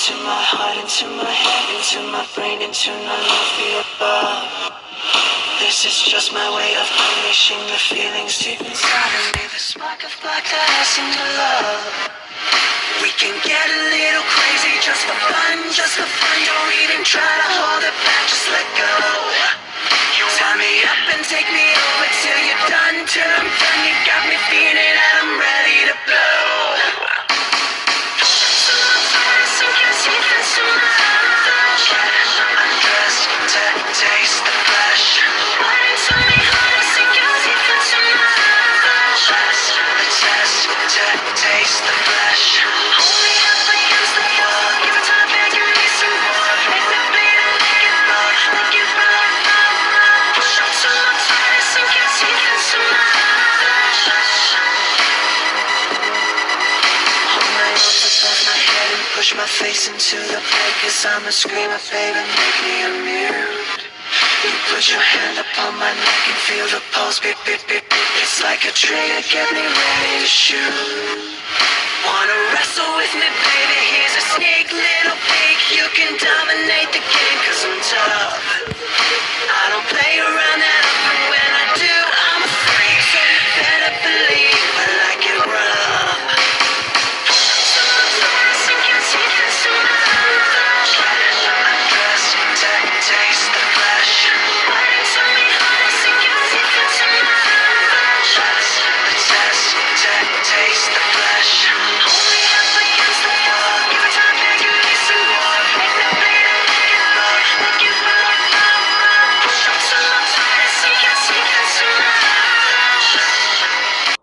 into my heart, into my head, into my brain, into none of the above. This is just my way of unleashing the feelings deep inside of me. The spark of black that has into love. We can get a little crazy just for fun, just for fun. Don't even try to hold it back, just let go. Tie me up and take me over till you're done, till I'm done. You got me feeling that I'm ready to blow. So I'm trying to sink your teeth into my flesh. Undress, taste the flesh. Why didn't you tell me how to sink your teeth into my flesh? Taste the flesh. Only up against the wall. Give it time back, give me some more. Make me bleed and make it blow, make it blow. So I'm trying to sink your teeth into my flesh. Hold my arms above my head and push my face into the bed, 'cause I'm a screamer, baby, make me immune. You put your hand upon my neck and feel the pulse, beat, beat, beat, beat. It's like a trigger, get me ready to shoot. Wanna wrestle with me, baby? Here's a sneak little peek. You can dominate the game, 'cause I'm tough.